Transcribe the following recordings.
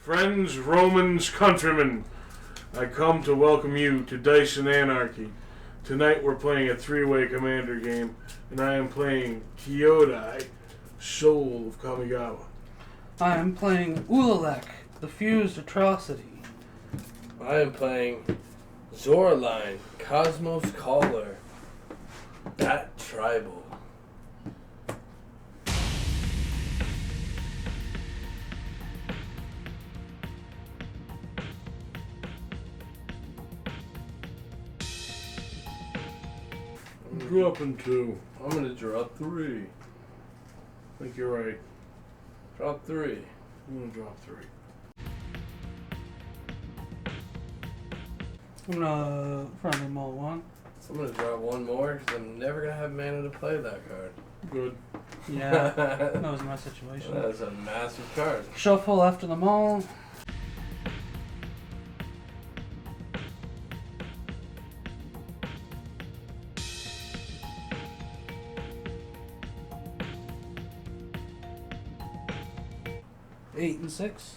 Friends, Romans, countrymen, I come to welcome you to Dice and Anarchy. Tonight we're playing a three-way commander game, and I am playing Kyodai, Soul of Kamigawa. I am playing Ulalek, the fused Atrocity. I am playing Zoraline, Cosmos Caller, Bat Tribal. Dropping 2. I'm gonna drop 3. I think you're right. Drop 3. I'm gonna drop 3. I'm gonna friendly mull 1. I'm gonna drop 1 more because I'm never gonna have mana to play that card. Good. Yeah, that was my situation. That's a massive card. Shuffle after the mull. Eight and 6.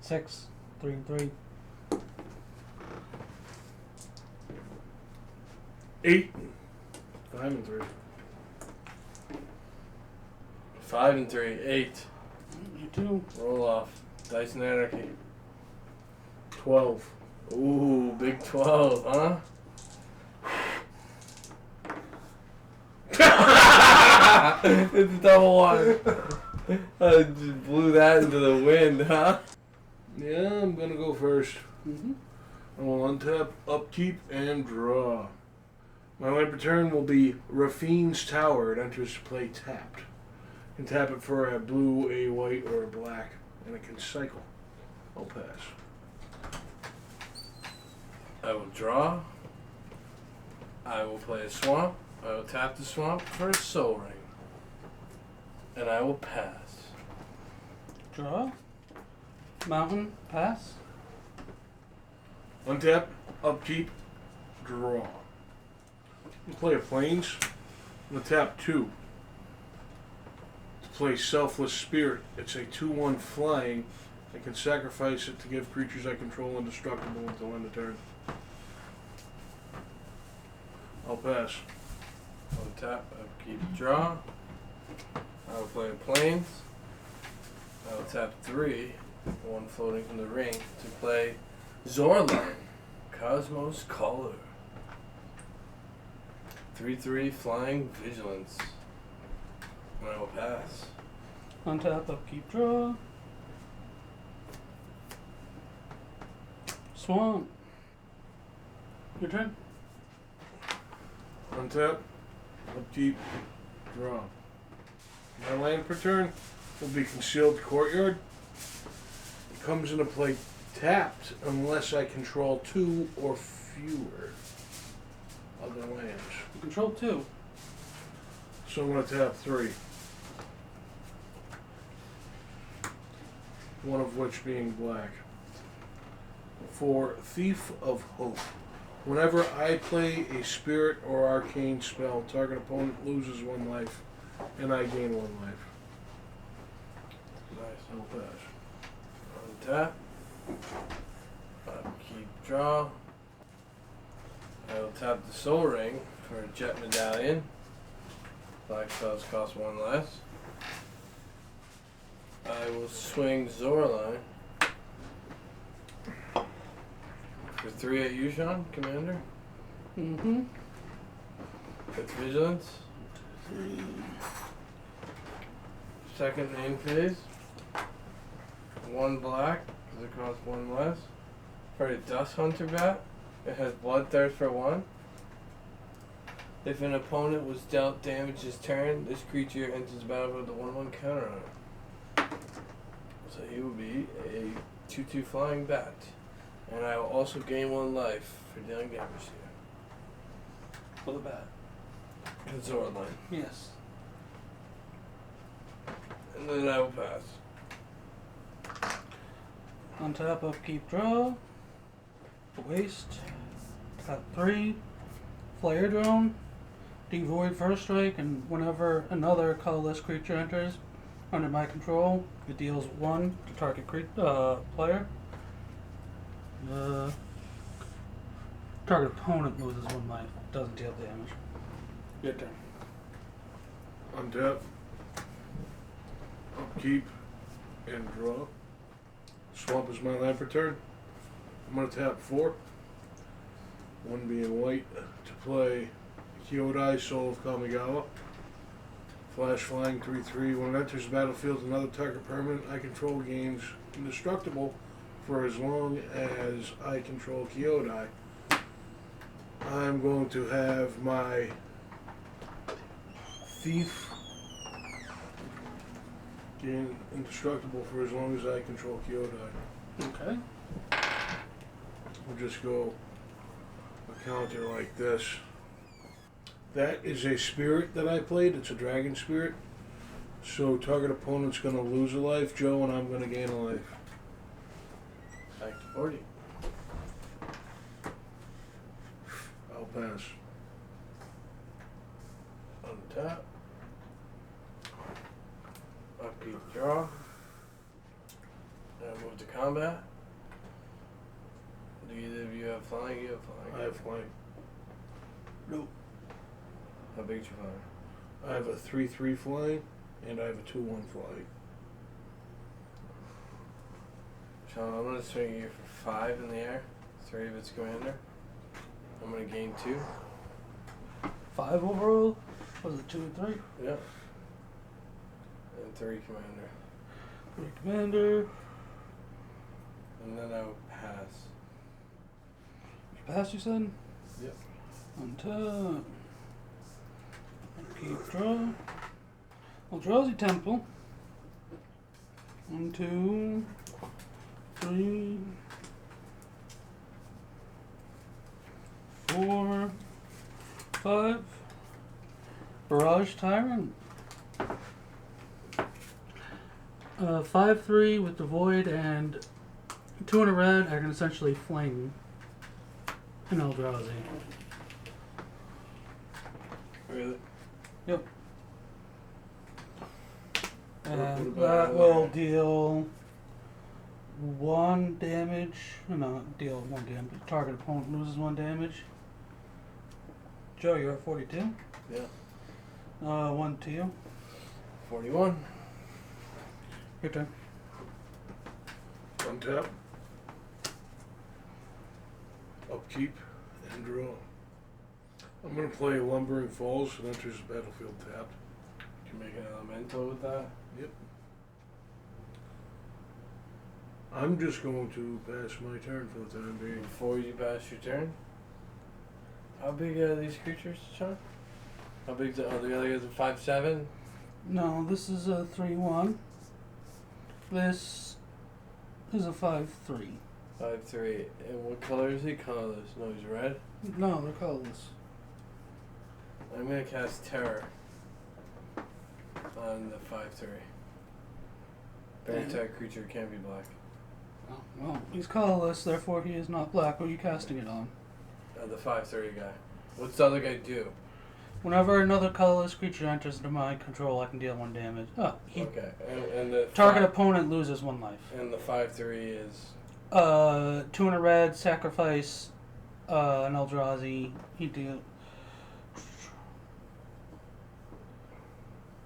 6, 3 and 3. 8. 5 and 3. 5 and 3. 8. You too. Roll off. Dice and Anarchy. 12. Ooh, big 12, huh? It's a double 1. I just blew that into the wind, huh? Yeah, I'm gonna go first. Mm-hmm. I will untap, upkeep, and draw. My land return will be Rafine's Tower. It enters play tapped. You can tap it for a blue, a white, or a black, and it can cycle. I'll pass. I will draw. I will play a swamp. I will tap the swamp for a soul ring. And I will pass. Draw. Mountain. Pass. Untap, upkeep, draw. You play a plains. I'm gonna tap 2. To play Selfless Spirit. It's a 2/1 flying. I can sacrifice it to give creatures I control indestructible until end of turn. I'll pass. Untap, upkeep, draw. I will play a plains. I will tap 3, 1 floating from the ring, to play Zoraline, Cosmos Caller. 3/3 flying vigilance. And I will pass. Untap, upkeep, draw. Swamp. Your turn. Untap, upkeep, draw. My land per turn will be Concealed Courtyard. It comes into play tapped unless I control 2 or fewer other lands. You control 2. So I'm going to tap 3. One of which being black. For Thief of Hope. Whenever I play a spirit or arcane spell, target opponent loses 1 life, and I gain 1 life. Nice. I'll pass. Untap. Upkeep, draw. I will tap the soul ring for a jet medallion. Black spells cost 1 less. I will swing Zoraline for 3 at Yushan, Commander. Mm-hmm. It's vigilance. Second main phase. 1 black, because it costs 1 less. For a Dust Hunter bat, it has Bloodthirst for 1. If an opponent was dealt damage this turn, this creature enters battle with a 1/1 counter on it. So he will be a 2/2 flying bat. And I will also gain 1 life for dealing damage here. For the bat. It's Zoraline. Yes. And then I will pass. Untap, upkeep, draw. Waste. Tap 3. Flare drone. Devoid first strike, and whenever another colorless creature enters, Under my control, it deals 1 to target player. Target opponent loses 1 life. Doesn't deal damage. Your turn. Untap. Upkeep. And draw. Swamp is my land per turn. I'm going to tap 4. 1 being white to play Kyodai, Soul of Kamigawa. Flash flying 3/3. When it enters the battlefield, another target permanent I control gains indestructible for as long as I control Kyodai. I'm going to have my Thief gain indestructible for as long as I control Kyodai. Okay. We'll just go a counter like this. That is a spirit that I played. It's a dragon spirit. So target opponent's going to lose a life, Joe, and I'm going to gain a life. Back to 40. I'll pass. Untap. Upkeep, draw. Now move to combat. Do either of you have flying? You have flying. I have flying. Nope. How big's your flying? I have a 3/3 flying, and I have a 2/1 flying. Sean, I'm going to swing you for 5 in the air. 3 of its commander. I'm going to gain 2. 5 overall? Was it 2 and 3? Yep. And 3 commander. 3 commander. And then I'll pass. You pass, you said? Yep. Untap. Keep draw. Well, Drowsy Temple. 1, 2, 3, 4, 5. Barrage Tyrant. 5/3 with the Void and 2 in a red. I can essentially fling an Eldrazi. Really? Yep. What And about that will deal 1 damage. No, deal 1 damage. Target opponent loses 1 damage. Joe, you're at 42. Yeah. 1 to you. 41. Your turn. Untap. Upkeep and draw. I'm going to play Lumbering Falls. It enters the battlefield tapped. Can you make an elemental with that? Yep. I'm just going to pass my turn for the time being. Before you pass your turn. How big are these creatures, Sean? How big the other guy is? 5'7"? No, this is a 3/1. This is a 5/3. 5'3". And what color is he? Colorless. No, he's red. No, they're colorless. I'm gonna cast Terror on the 5'3". Very type creature can't be black. Oh, well, he's colorless, therefore he is not black. Who are you casting it on? The 5'3" guy. What's the other guy do? Whenever another colorless creature enters into my control, I can deal 1 damage. Okay, and the Target opponent loses 1 life. And the 5'3" is 2 in a red, sacrifice an Eldrazi. He deal.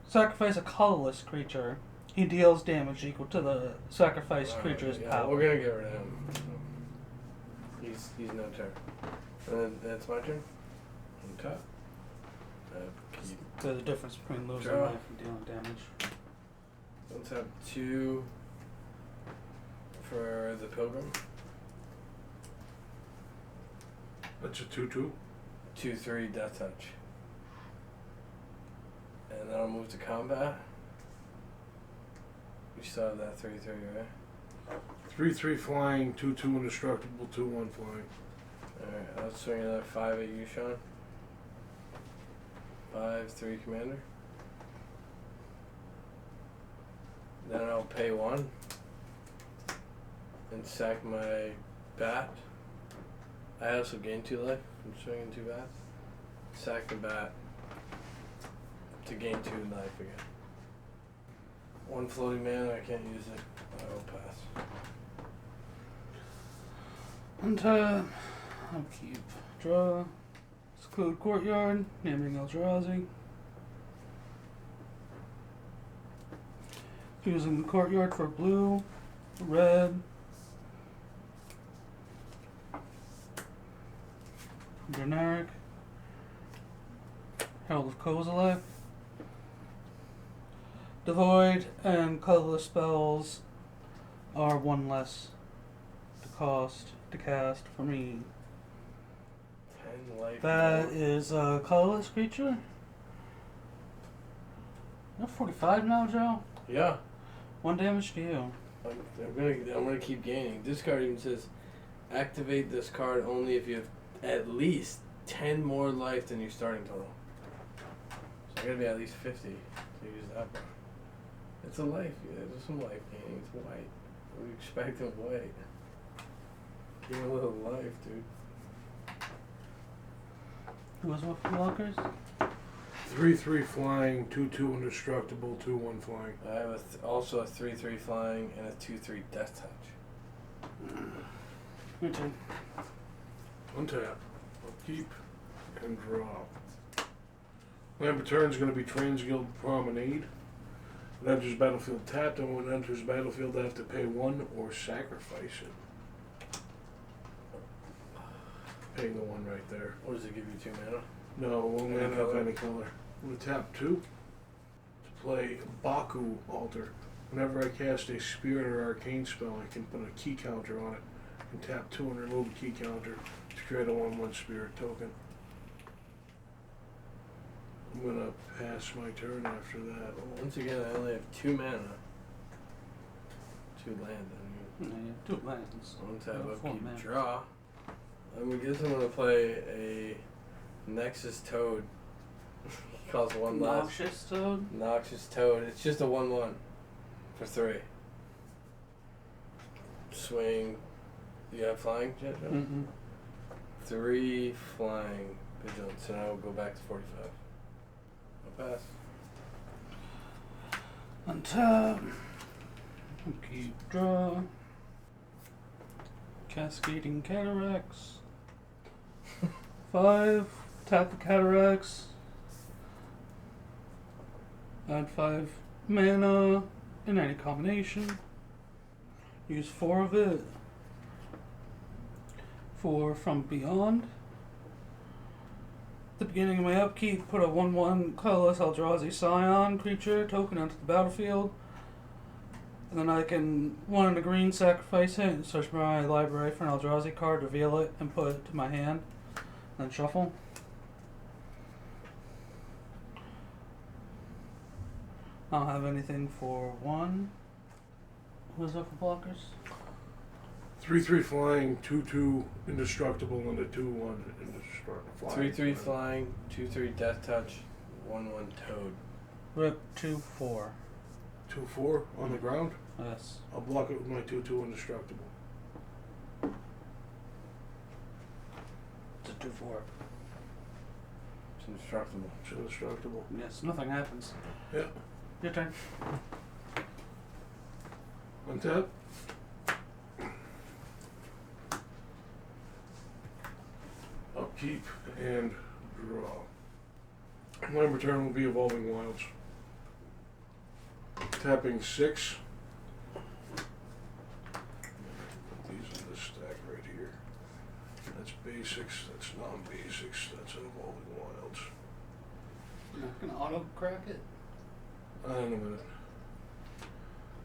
Sacrifice a colorless creature. He deals damage equal to the sacrificed creature's power. We're gonna get rid of him. He's no turn. And that's my turn. On top. There's a difference between losing Draw. life and dealing damage. Let's have 2 for the Pilgrim. That's a 2/2. 2/3 Death Touch. And then I'll move to combat. You still have that 3/3, right? 3/3 flying, 2/2 indestructible, 2/1 flying. Alright, I'll swing another 5 at you, Sean. 5/3 commander. Then I'll pay 1 and sack my bat. I also gain 2 life from swinging 2 bats. Sack the bat to gain 2 life again. One floating mana, I can't use it. I will pass. Untap. Upkeep. Draw. Seclude Courtyard. Naming Eldrazi. Using the Courtyard for blue. Red. Generic. Herald of Kozilek. Devoid and colorless spells are one less to cost to cast for me. 10 life. That is a colorless creature. You're 45 now, Joe? Yeah. 1 damage to you. I'm gonna keep gaining. This card even says activate this card only if you have at least 10 more life than your starting total. So I gotta be at least 50 to use that card. It's a life. Yeah, there's some life gaining. It's white. What do you expect of white? Give me a little life, dude. Who was with blockers? 3/3 flying, 2/2 indestructible, 2/1 flying. I have also a 3/3 flying and a 2/3 death touch. Your turn. Untap, upkeep, and draw. Land return is going to be Transguild Promenade. It enters battlefield tapped, and when it enters battlefield, I have to pay 1 or sacrifice it. Paying the 1 right there. What does it give you? 2 mana? No, it won't Any have color? any color. I'm going to tap 2 to play Baku Altar. Whenever I cast a Spirit or Arcane spell, I can put a key counter on it. And tap 2 and remove the key counter to create a 1/1 Spirit token. I'm going to pass my turn after that. Once again, I only have 2 mana. 2 land. Yeah, 2 lands. One tab Yeah, 4 upkeep, mana. draw. I guess I'm gonna play a Nexus Toad. He costs 1 less. Noxious Toad? Noxious Toad. It's just a 1/1 for 3. Swing. You have flying, Jet? Mm-mm. 3 flying vigilance, so now we'll go back to 45. I'll pass. Untap. Upkeep. Draw. Cascading Cataracts. 5. Tap the Cataracts. Add 5 mana in any combination. Use 4 of it for From Beyond. At the beginning of my upkeep, put a 1/1 colorless Eldrazi Scion creature token onto the battlefield. And then I can, 1 in the green, sacrifice it, and search my library for an Eldrazi card, reveal it, and put it to my hand. Then shuffle. I don't have anything for 1. Who's up for blockers? 3/3 flying, 2/2 indestructible, and a 2/1 indestructible. 3/3 flying, 2/3 death touch, 1/1 Toad. Rip 2/4. 2/4 on the ground. Yes. I'll block it with my 2/2 indestructible. It's a 2/4. It's indestructible. It's indestructible. Yes, nothing happens. Yeah. Your turn. Untap. Upkeep and draw. My return will be Evolving Wilds. Tapping 6. Put these in this stack right here. That's basics, that's non-basics, that's Evolving Wilds. You're not gonna auto crack it? In a minute.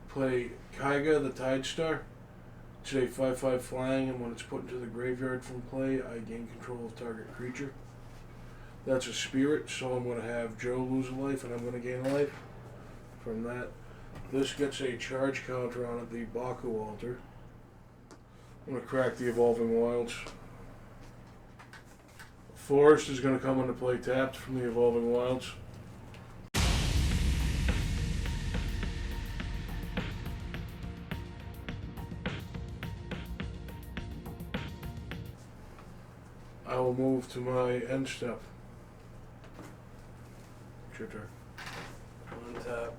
Play Kaiga the Tide Star. It's a 5/5 flying, and when it's put into the graveyard from play, I gain control of target creature. That's a spirit, so I'm going to have Joe lose a life, and I'm going to gain a life from that. This gets a charge counter on it, the Baku Altar. I'm going to crack the Evolving Wilds. Forest is going to come into play tapped from the Evolving Wilds. I will move to my end step. It's your turn. 1 tap.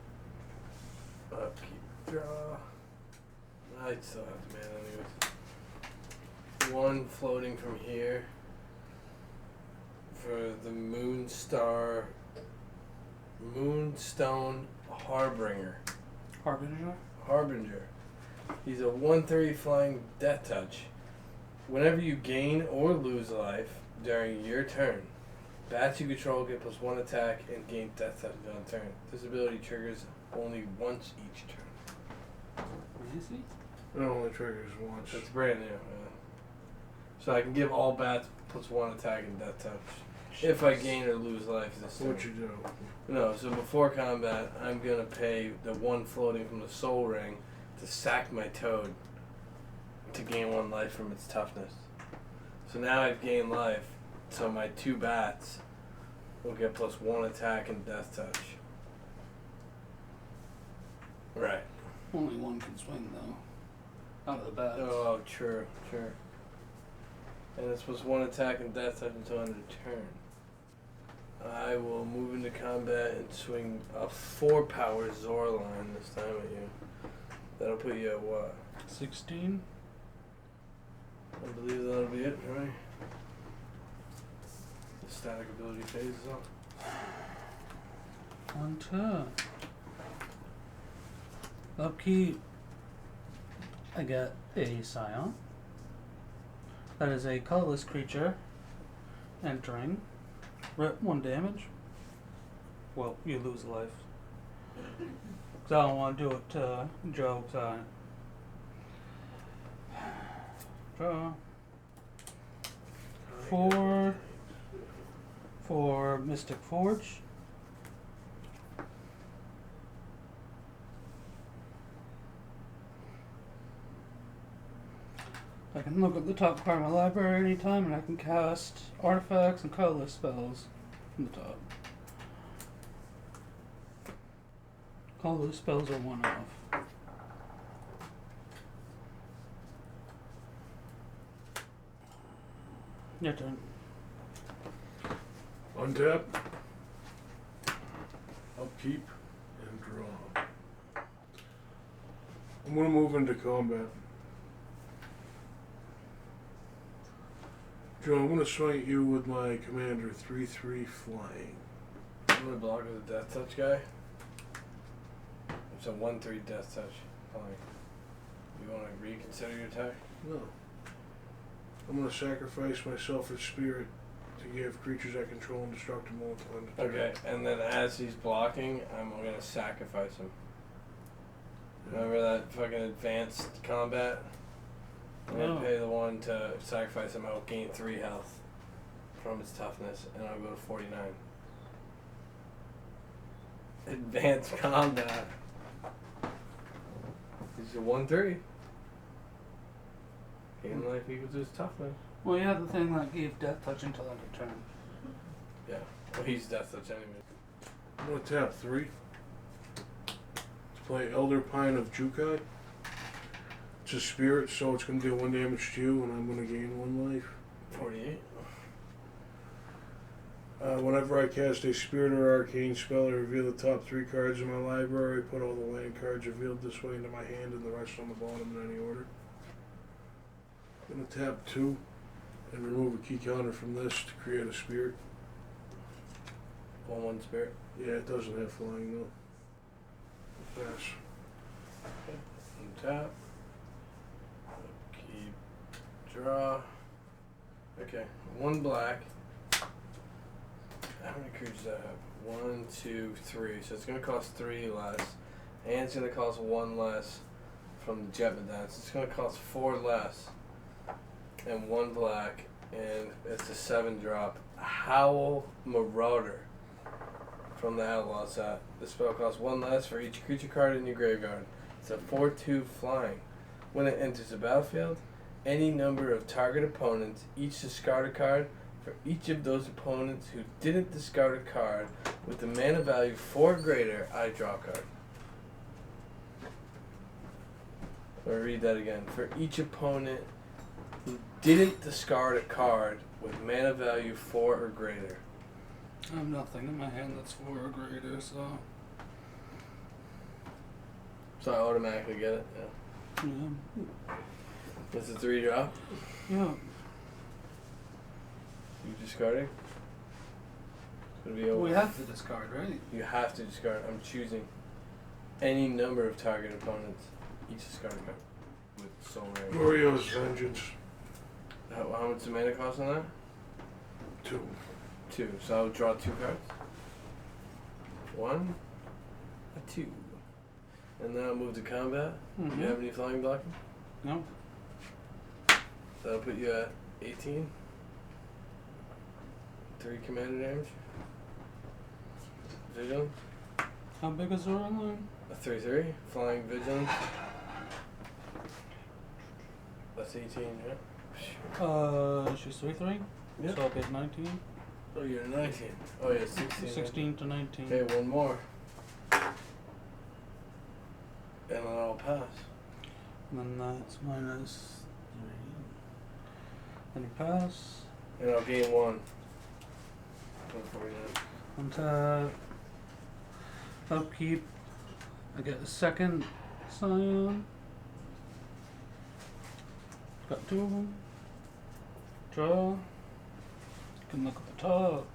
I'd still have to man anyways. One floating from here for the Moonstone Harbinger. Harbinger. He's a 1/3 flying death touch. Whenever you gain or lose life during your turn, bats you control get +1 attack and gain death touch on turn. This ability triggers only once each turn. Easy. It only triggers once. It's brand new. So I can give all bats +1 attack and death touch if I gain or lose life this turn. What you do? No, so before combat, I'm gonna pay the one floating from the Soul Ring to sack my toad to gain 1 life from its toughness. So now I've gained life, so my 2 bats will get +1 attack and death touch. Right. Only one can swing though. Out of the bats. Oh, true. And it's +1 attack and death touch until end of turn. I will move into combat and swing a 4-power Zoraline this time at you. That'll put you at what? 16. I believe that'll be it for me. The static ability phases up. 1 turn. Upkeep. I get a Scion. That is a colorless creature entering. 1 damage. Well, you lose life. Because I don't want to do it to Joe. Draw. 4 for Mystic Forge. I can look at the top part of my library anytime and I can cast artifacts and colorless spells from the top. Colorless spells are 1 off. Your turn. Untap. Upkeep. And draw. I'm going to move into combat. Joe, I'm going to swing at you with my commander 3/3 flying. I'm gonna block with a death touch guy. It's a 1/3 death touch. Fine. You want to reconsider your attack? No. I'm going to sacrifice my selfish spirit to give creatures I control indestructible until end of turn. Okay, and then as he's blocking, I'm gonna sacrifice him. Remember that fucking advanced combat? I'm gonna pay the one to sacrifice him. I'll gain 3 health from its toughness, and I'll go to 49. Advanced combat. He's a 1/3. Gain life equals his toughness. Well, you have the thing that gave death touch until end of turn. Yeah. Well, he's death touch anyway. I'm going to tap 3. To play Elder Pine of Jukai. It's a spirit, so it's going to deal 1 damage to you, and I'm going to gain 1 life. 48. Whenever I cast a spirit or arcane spell, I reveal the top 3 cards in my library, put all the land cards revealed this way into my hand and the rest on the bottom in any order. I'm going to tap 2 and remove a key counter from this to create a spirit. 1/1 spirit. Yeah, it doesn't have flying though. Pass. Untap. Keep. Draw. Okay. 1 black. How many creatures do I have? 1, 2, 3. So it's going to cost 3 less. And it's going to cost 1 less from the Jetman. So it's going to cost 4 less. And 1 black. And it's a 7-drop. Howl Marauder from the Outlaw set. The spell costs 1 less for each creature card in your graveyard. It's a 4/2 flying. When it enters the battlefield, any number of target opponents each discard a card. For each of those opponents who didn't discard a card with the mana value 4 or greater, I draw a card. I'll read that again. For each opponent who didn't discard a card with mana value 4 or greater. I have nothing in my hand that's 4 or greater, so. So I automatically get it. Yeah. Yeah. It's a 3-drop. Yeah. You discarding? It'll be over. We have to discard, right? You have to discard. I'm choosing any number of target opponents. Each discard card with Soul Ring. Orio's Vengeance. How much the mana cost on that? 2. 2. So I'll draw 2 cards. 1, a 2. And then I'll move to combat. Mm-hmm. Do you have any flying blocking? No. That'll put you at 18. 3 commander damage. Vigilance. How big is Zoraline? A 3/3. Flying vigilance. That's 18, yeah? She's 3/3. Yep. So I'll get 19. Oh, you're 19. Oh, yeah, 16. 16 to 19. Okay, one more. And then I'll pass. And then that's minus 3. Then you pass. And I'll gain 1. 149. On top. Upkeep. I get a second Scion. Got 2 of them. Draw. You can look at the top.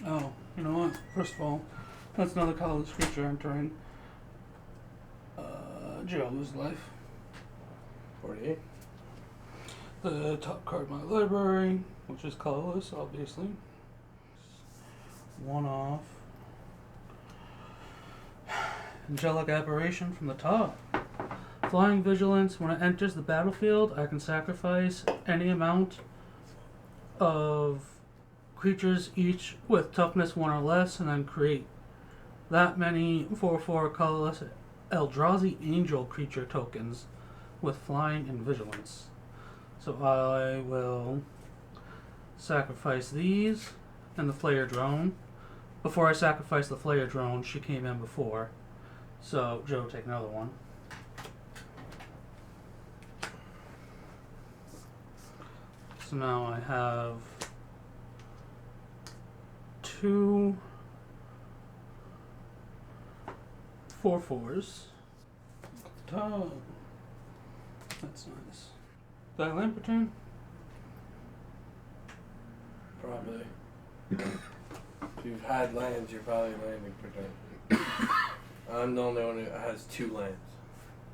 Oh, you know what? First of all, that's another colorless creature entering Joe's life. 48. The top card of my library, which is colorless, obviously. 1 off. Angelic Aberration from the top. Flying Vigilance. When it enters the battlefield, I can sacrifice any amount of creatures, each with toughness 1 or less, and then create that many 4/4 colorless Eldrazi Angel creature tokens with flying and vigilance. So I will sacrifice these and the Flayer Drone. Before I sacrifice the Flayer Drone, she came in before. So Joe, take another one. So now I have 2 4/4s. Top. That's nice. Did I land per turn? Probably. If you've had lands, you're probably landing per turn. I'm the only one who has 2 lands.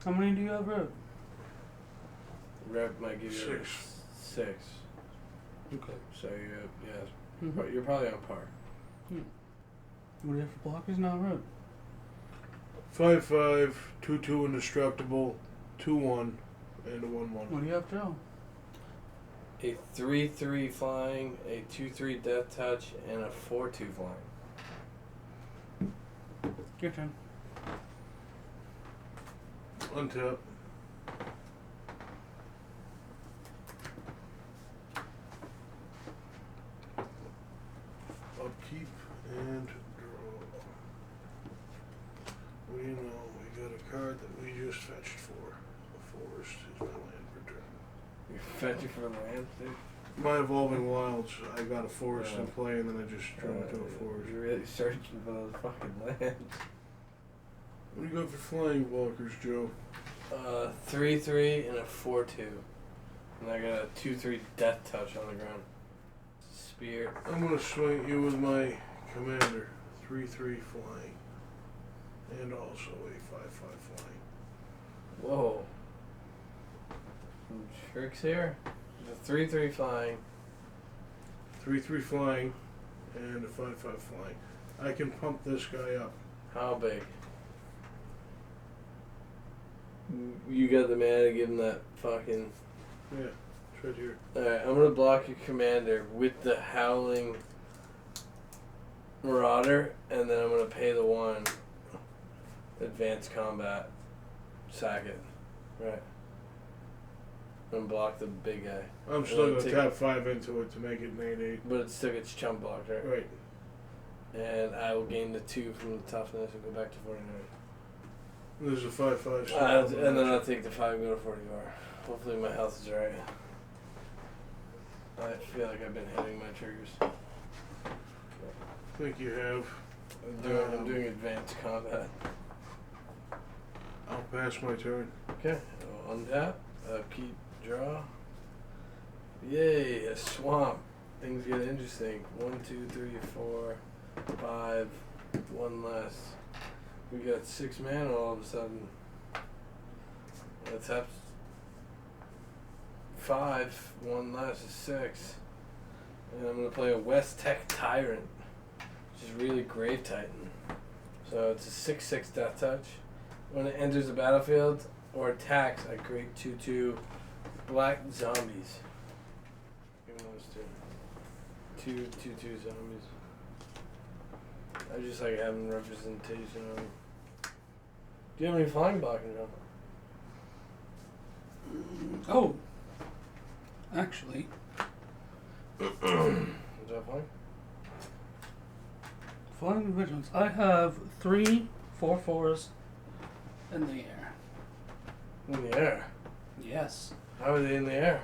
How many do you have, Rip? Rep might give you 6. Okay. So Mm-hmm. but you're probably on par. What do you have for blockers now, Rip? 5/5, 2/2 indestructible, 2/1, and a 1/1. What do you have, Joe? A 3/3 flying, a 2/3 death touch, and a 4/2 flying. Your turn. Untap. Upkeep and draw. We know we got a card that we just fetched for. A forest is my land per turn. You're fetching for land, dude? My Evolving Wilds, I got a forest in play and then I just drew into a forest. You're really searching for those fucking lands. What do you got for flying blockers, Joe? 3/3 and a 4/2. And I got a 2/3 death touch on the ground. Spear. I'm gonna swing you with my commander. 3/3 flying. And also a 5/5 flying. Whoa. Some tricks here. The 3/3 flying. 3/3 flying and a 5/5 flying. I can pump this guy up. How big? You got the mana to give him that fucking... Yeah, it's right here. Alright, I'm gonna block your commander with the Howling Marauder, and then I'm gonna pay the 1 advanced combat. Sack it. Right. And block the big guy. I'm still gonna tap 5 into it to make it an 8/8. But it still gets chump blocked, right? Right. And I will gain the 2 from the toughness and go back to 49. There's a 5/5. And then I'll take the 5 and go to 44. Hopefully my health is right. I feel like I've been hitting my triggers. I think you have. I'm doing advanced combat. I'll pass my turn. Okay, I'll untap, keep, draw. Yay, a swamp. Things get interesting. 1, 2, 3, 4, 5, one less. We got 6 mana all of a sudden. Let's have 5, one less is 6. And I'm gonna play a West Tech Tyrant, which is really Grave Titan. So it's a 6/6 death touch. When it enters the battlefield or attacks, I create 2/2 black zombies. Give me those two. 2/2 zombies. I just like having representation of them. Do you have any flying blocking, John? Oh, actually, Is that flying? flying vigilance. I have 3 4/4s in the air. In the air. Yes, How are they in the air?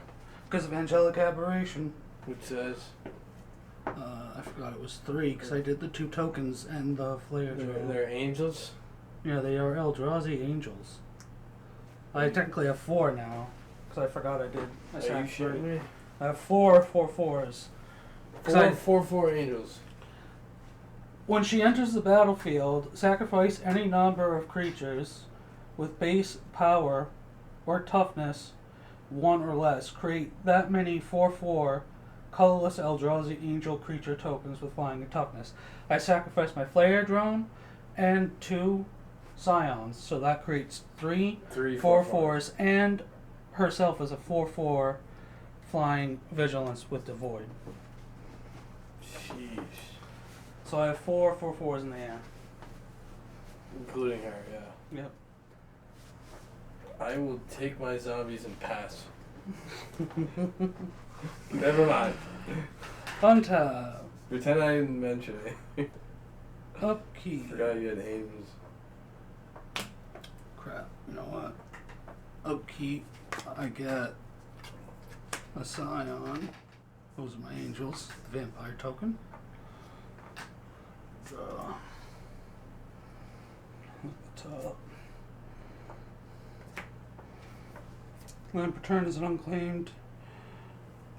because of angelic aberration. Which says I forgot it was 3 because I did the 2 tokens and the flare drill. they're angels. Yeah, they are Eldrazi angels. I technically have 4 now because I forgot I did. I Are you sacked 3. shitting me? I have 4 4/4s. 4/4 angels. When she enters the battlefield, sacrifice any number of creatures with base power or toughness 1 or less. Create that many 4/4 colorless Eldrazi angel creature tokens with flying and toughness. I sacrifice my flare drone and 2 scions, so that creates 3 3 4/4s and herself as a 4/4 flying vigilance with devoid. Sheesh. So I have 4 4/4s in the air. Including her, yeah. Yep. I will take my zombies and pass. Never mind. Untap. Pretend I didn't mention it. Upkeep. Forgot you had angels. Crap. You know what? Upkeep. I get a scion. Those are my angels. The vampire token. Draw. At the top. Land per turn is an unclaimed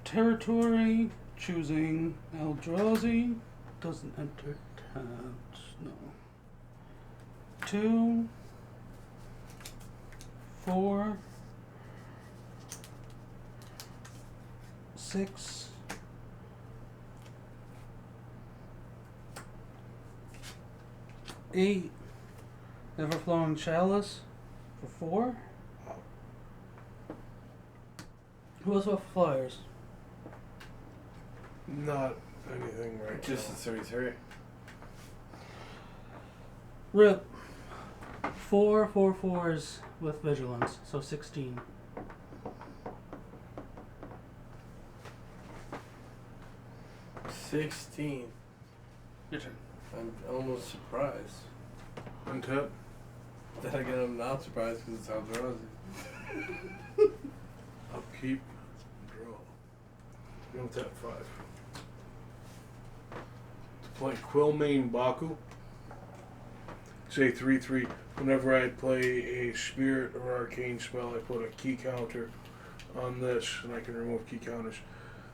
territory. Choosing Eldrazi. Doesn't enter tabs. No. 2, 4, 6, 8. Everflowing Chalice for 4. Who else have flyers? Not anything right Just now. a 33. Rip. 4 4/4s with vigilance, so 16. $16. Your turn. I'm almost surprised. Untap. Then again, I'm not surprised because it's Eldrazi. Upkeep. Draw. You don't tap 5. To play Quillmane Baku. Say 3/3. Whenever I play a spirit or arcane spell, I put a key counter on this, and I can remove key counters.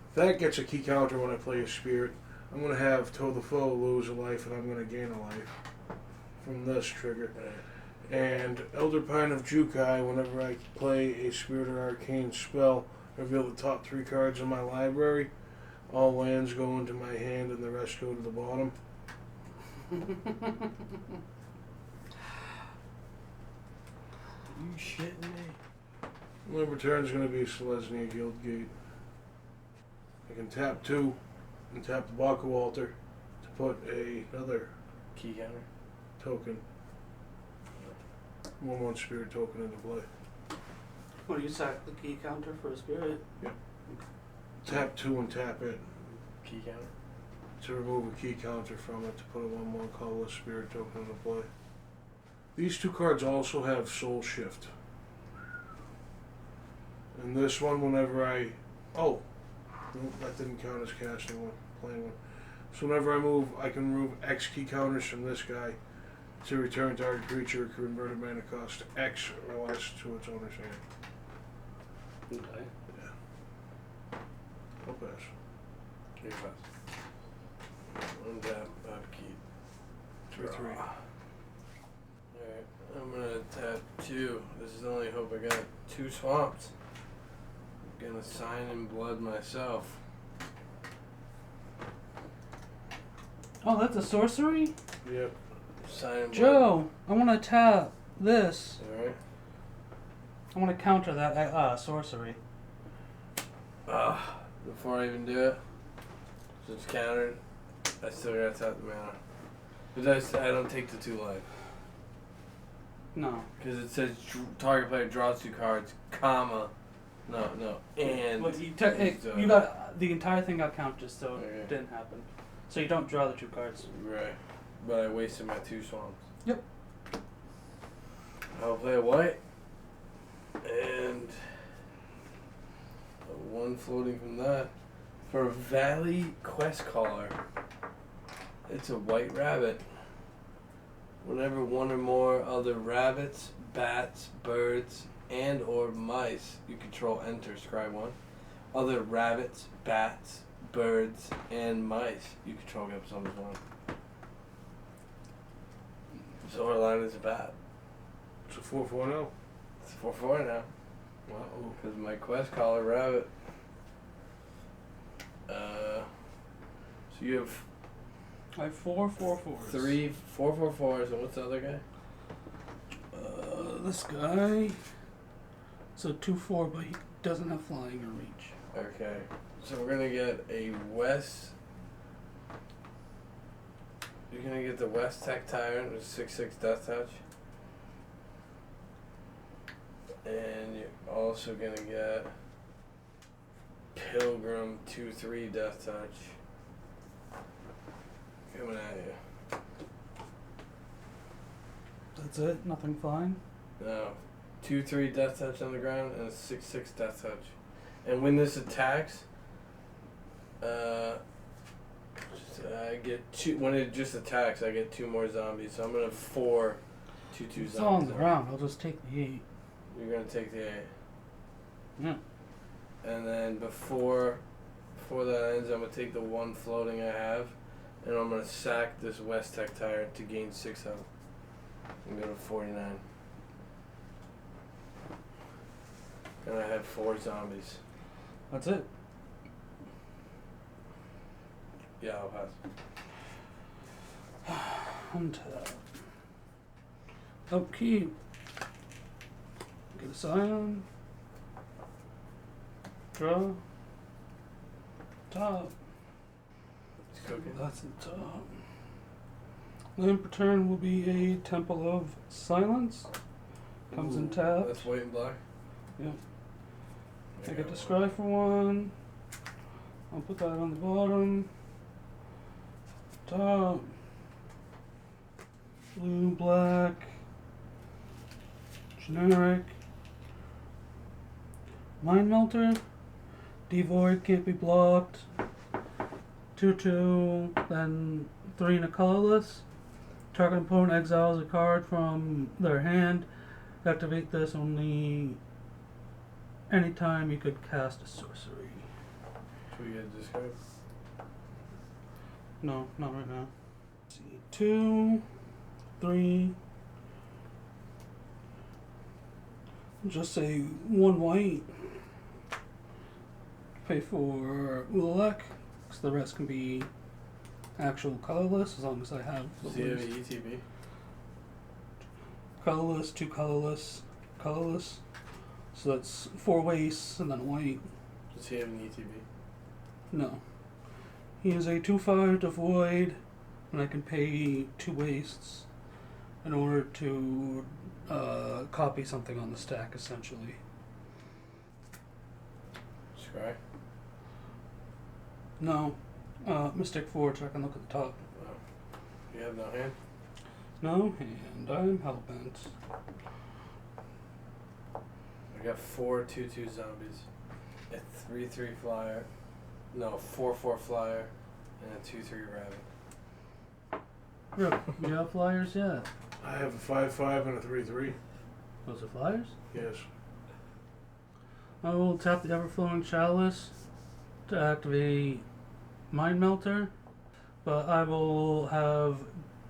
If that gets a key counter when I play a spirit, I'm going to have Toe the Foe lose a life, and I'm going to gain a life from this trigger. And Elder Pine of Jukai, whenever I play a spirit or arcane spell, reveal the top 3 cards in my library. All lands go into my hand, and the rest go to the bottom. You shitting me? My return is going to be Selesnya Guildgate. I can tap 2 and tap the Baku Altar to put another Key counter. token, 1/1 spirit token into play. What do you sack the key counter for a spirit? Tap 2 and tap it Key counter. to remove a key counter from it to put a 1/1 colorless spirit token into play. These 2 cards also have Soul Shift. And this one, whenever I... Oh! No, that didn't count as casting one, playing one. So whenever I move, I can remove X key counters from this guy To return target creature converted mana cost to X or less to its owner's hand. Okay. I'll pass. You pass. Untap, upkeep. 3/3. Alright, I'm gonna tap 2. This is the only hope I got. 2 swamps. I'm gonna sign in blood myself. Oh, that's a sorcery? Yep. Sign in blood. Joe, I want to tap this. Alright. I want to counter that sorcery. Before I even do it, so it's countered, I still gotta tap the mana. But I don't take the 2 life. No. Because it says target player draws 2 cards, comma. No, and. But you got the entire thing got counted, so Okay. it didn't happen. So you don't draw the 2 cards. Right. But I wasted my 2 swamps. Yep. I'll play a white. And. 1 floating from that. For a Valley Quest Caller. It's a white rabbit. Whenever 1 or more other rabbits, bats, birds, and or mice you control enter, scry 1. Other rabbits, bats, birds, and mice you control get summons 1. Zoraline is a bat. It's a 4/4 now. It's 4/4 now. Wow. Because my quest caller rabbit. So you have I have 4 4/4s. 3 4/4/4s, and what's the other guy? This guy. So 2/4, but he doesn't have flying or reach. Okay, so we're gonna get a West. You're gonna get the West Tech Tyrant with 6/6 Death Touch. And you're also gonna get Pilgrim 2/3 Death Touch. Coming at you. That's it? Nothing flying? No. 2/3 Death Touch on the ground and a 6/6 Death Touch. And when this attacks, I get 2. When it just attacks, I get 2 more zombies. So I'm gonna have 4 2/2 It's all on zombies. the ground. I'll just take the 8. You're gonna take the 8. Yeah. And then before that ends, I'm gonna take the 1 floating I have, and I'm gonna sack this West Tech Tyrant to gain 6 health. And go to 49. And I have 4 zombies. That's it. Yeah, I'll pass. Untap. Upkeep. Get a Scion. Draw. Top. It's cooking. That's the top. Land per turn will be a Temple of Silence. Comes in tapped. That's white and black. Yeah. I Yeah, get to scry for 1. I'll put that on the bottom. Top. Blue, black. Generic. Mind Melter. Devoid can't be blocked. 2/2. Then 3 in a colorless. Target opponent exiles a card from their hand. Activate this only anytime you could cast a sorcery. Should we get discard? No, not right now. Let's see. 2, 3. Just say 1 white. Pay for Ulalek, because the rest can be actual colorless as long as I have the Does he have blues. an ETB? Colorless, 2 colorless, colorless. So that's 4 wastes and then white. Does he have an ETB? No. He is a 2/5 devoid, and I can pay 2 wastes in order to copy something on the stack, essentially. Scry? No. Mystic Forge, I can look at the top. Oh. You have no hand? No, and I'm hellbent. I got 4 2/2 zombies. A 3/3 flyer. No, 4/4 flyer. And a 2/3 rabbit. Rip, you got flyers yet? I have a 5/5 and a 3/3. Those are flyers? Yes. I will tap the Everflowing Chalice to activate Mind Melter, but I will have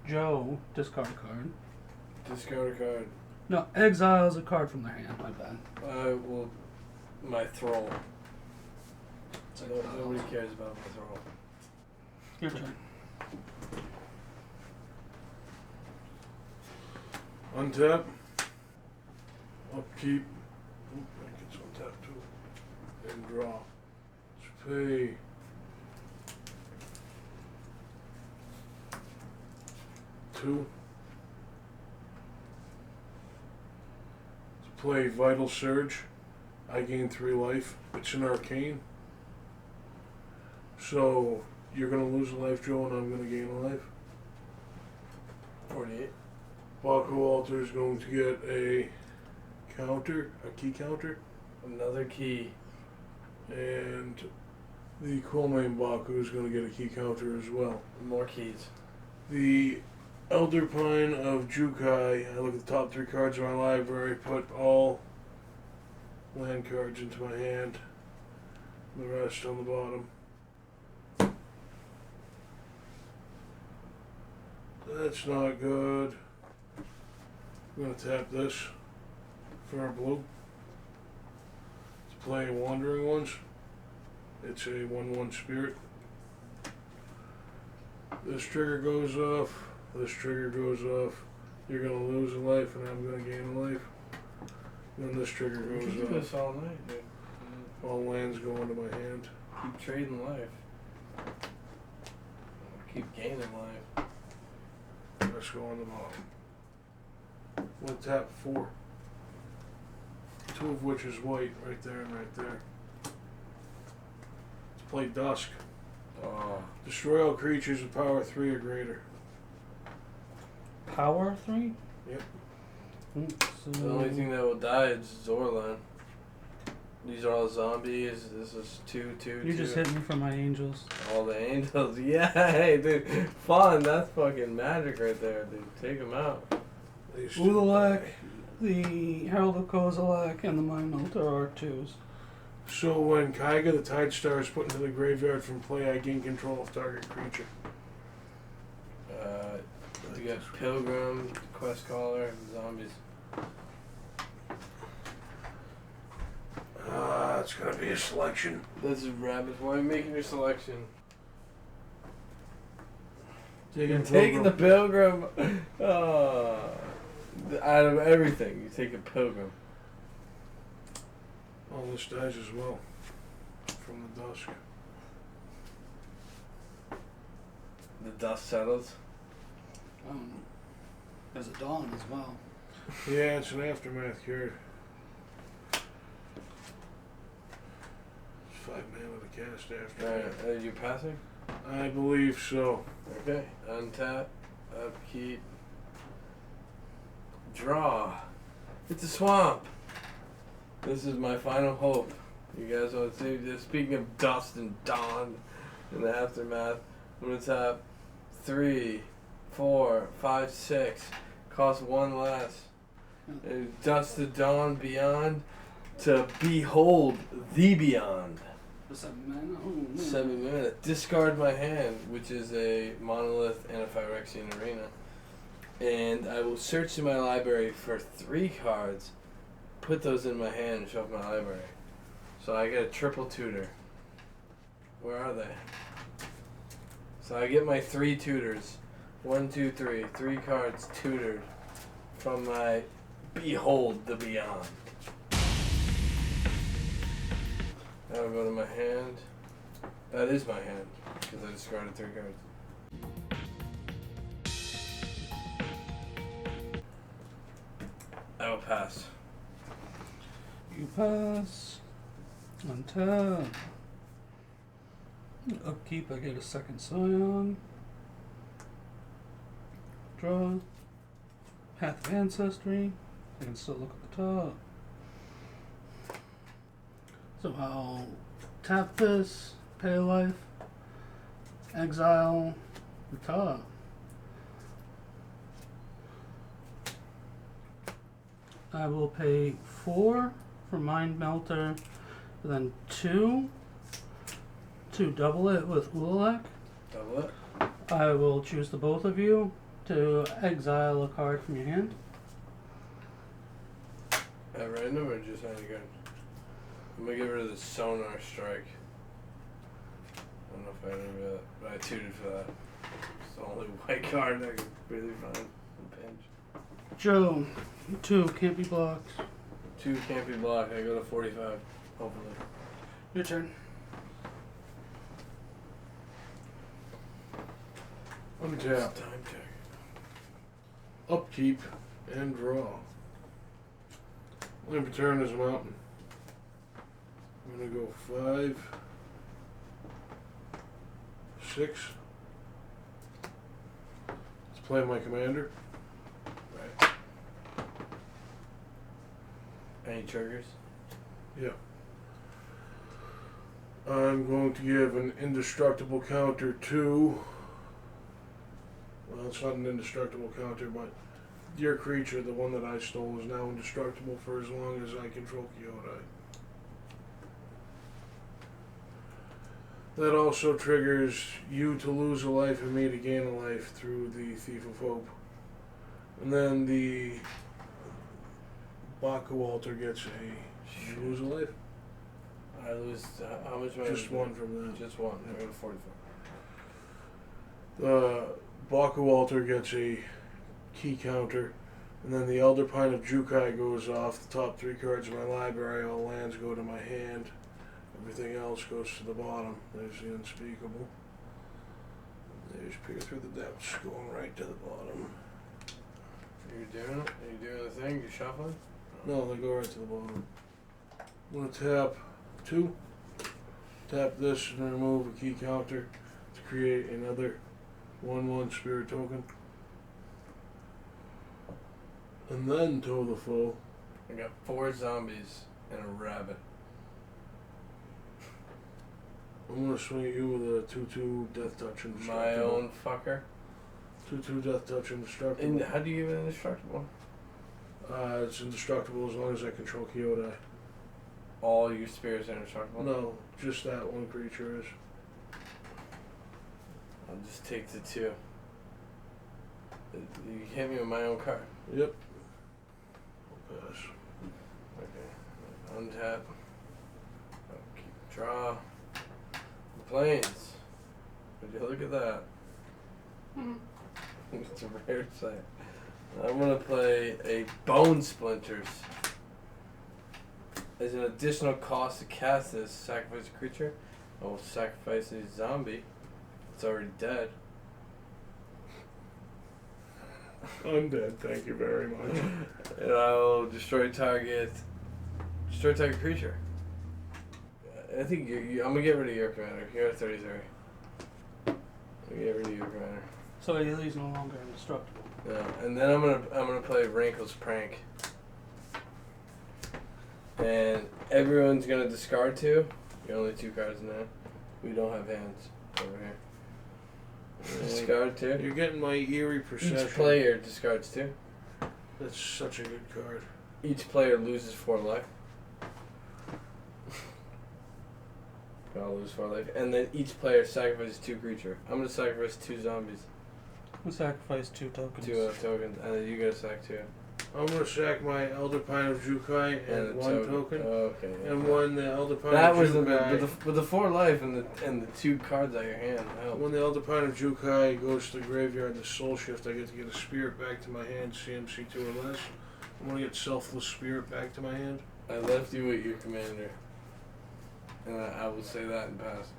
Joe discard a card. Discard a card. No, exiles a card from their hand, my bad. I will. My thrall. Nobody cares about my thrall. Your turn. Untap. Upkeep. Oop, that gets untap too. And draw. Let's pay. Two. To play Vital Surge. I gain 3 life. It's an arcane. So you're gonna lose a life, Joe, and I'm gonna gain a life. 48. Baku Altar is going to get a counter, a key counter, Another key. and the Quillmane Baku is going to get a key counter as well. More keys. The Elder Pine of Jukai, I look at the top 3 cards of my library, put all land cards into my hand, the rest on the bottom. That's not good. I'm going to tap this for our blue. To play Wandering Ones. It's a 1/1 spirit. This trigger goes off. This trigger goes off. You're going to lose a life and I'm going to gain a life. When this trigger You goes can do off, this all night, dude. all lands go into my hand. Keep trading life. Keep gaining life. Let's go on the bottom. We'll tap 4. 2 of which is white, right there and right there. Let's play Dusk. Oh. Destroy all creatures with power 3 or greater. Power 3? Yep. So The only thing that will die is Zoraline. These are all zombies. This is 2/2. You just hit me for my angels. All the angels. Yeah, hey, dude. Fun. That's fucking magic right there, dude. Take them out. These 2 Ulalek, die. the Herald of Kozilek, and the Mind Melter are 2s. So when Kaiga the Tide Star is put into the graveyard from play, I gain control of target creature. You got Pilgrim, Quest Caller, and zombies. It's gonna be a selection. This is rabbit. Why are you making your selection? Taking the Pilgrim. Out of everything, you take a Pilgrim. All this dies as well. From the Dusk. The dust settles. There's a Dawn as well. Yeah, it's an aftermath card. 5 mana to cast after. Alright, are you passing? I believe so. Okay. Untap. Upkeep. Draw. It's a swamp. This is my final hope. You guys want to see this? Speaking of dust and dawn in the aftermath, I'm going to tap 3, 4, 5, 6. Cost 1 less. And dust to dawn beyond to behold the beyond. For 7 mana? Oh, 7 minutes. Discard my hand, which is a monolith and a Phyrexian arena. And I will search in my library for 3 cards, put those in my hand, and shuffle my library. So I get a triple tutor. Where are they? So I get my 3 tutors. 1, 2, 3. 3 cards tutored from my Behold the Beyond. That'll go to my hand. That is my hand, because I discarded 3 cards. I will pass. You pass. Untap. Upkeep, I get a second Scion. Draw. Path of Ancestry. I can still look at the top. So I'll tap this, pay a life, exile the top. I will pay 4 for Mind Melter, then 2 to double it with Ulalek. Double it. I will choose the both of you to exile a card from your hand. At random or just any card? I'm gonna get rid of the Sonar Strike. I don't know if I remember that, but I tooted for that. It's the only white card I could really find in pinch. Joe, 2 can't be blocked. 2 can't be blocked. I go to 45. Hopefully. Your turn. Untap. Time check. Upkeep and draw. Only return is a mountain. I'm gonna go 5, 6. Let's play my commander. Right. Any triggers? Yeah. I'm going to give an indestructible counter to. Well, it's not an indestructible counter, but your creature, the one that I stole, is now indestructible for as long as I control Kyodai. That also triggers you to lose a life and me to gain a life through the Thief of Hope. And then the Baku Altar gets a. You lose a life? I lose. How much? Just one from that. Just one. I go to 44. The Baku Altar gets a key counter, and then the Elder Pine of Jukai goes off. The top 3 cards of my library, all lands go to my hand. Everything else goes to the bottom. There's the Unspeakable. There's Peer Through the Depths, going right to the bottom. You're doing it? Are you doing the thing? You shuffling? No, they go right to the bottom. I'm going to tap 2. Tap this and remove a key counter to create another 1/1 spirit token. And then tow the foe. I got 4 zombies and a rabbit. I'm gonna swing at you with a 2/2 Death Touch Indestructible. My own fucker. 2/2 Death Touch Indestructible. And how do you give it indestructible? It's indestructible as long as I control Kyodai. All your spirits are indestructible? No, just that one creature is. I'll just take the 2. You hit me with my own card. Yep. I'll pass. Okay. Untap. Okay. Draw. Planes. Would you look at that? It's a rare sight. I'm gonna play a Bone Splinters. As an additional cost to cast this, sacrifice a creature. I will sacrifice a zombie. It's already dead. I'm dead, thank you very much. And I'll destroy target creature. I think I'm gonna get rid of your commander. You're at 33. I'm gonna get rid of your commander. So he's no longer indestructible. Yeah, and then I'm gonna play Wrinkle's Prank. And everyone's gonna discard 2. You're only 2 cards in there. We don't have hands over here. Discard 2. You're getting my eerie procession. Each player discards 2. That's such a good card. Each player loses 4 life. I'll lose 4 life. And then each player sacrifices 2 creature. I'm gonna sacrifice 2 zombies. We'll sacrifice 2 tokens. 2 tokens. And then you gotta sack 2. I'm gonna sack my Elder Pine of Jukai and 1 token. Okay. And when the Elder Pine That of was Jukai, with the 4 life and the 2 cards out of your hand. when the Elder Pine of Jukai goes to the graveyard, the Soul Shift, I get to get a spirit back to my hand, CMC 2 or less. I'm gonna get Selfless Spirit back to my hand. I left you with your commander. And I will say that in past.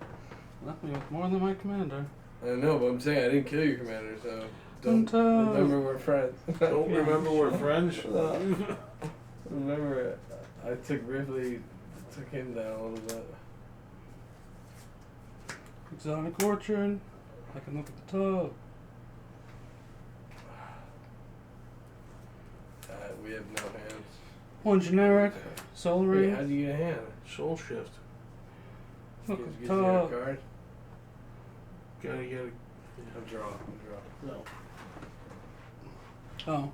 Left me with more than my commander. I know, but I'm saying I didn't kill your commander, so don't Until- remember we're friends. Don't remember we're friends? Remember, I took him down a little bit. Exotic Orchard. I can look at the top. We have no hands. 1 generic. Okay. Soul Wait, Ring. how do you get a hand? Soul Shift. Look Gives at you the a top. card? Gotta get a. I'll draw. No. Oh.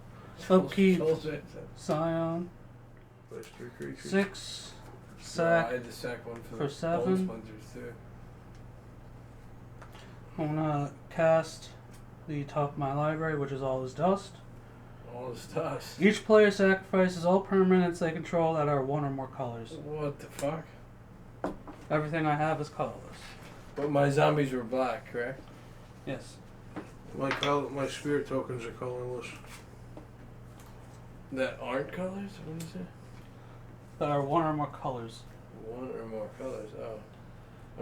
Upkeep. Bullshit. Scion. Place 3 creatures. 6. I Sack. had to sack one for For the 7. Bone Splinters too. I'm gonna cast the top of my library, which is all his dust. All this dust. Each player sacrifices all permanents they control that are 1 or more colors. What the fuck? Everything I have is colorless. But my zombies were black, correct? Yes. My spirit tokens are colorless. That aren't colors? What did you say? That are 1 or more colors. 1 or more colors. Oh.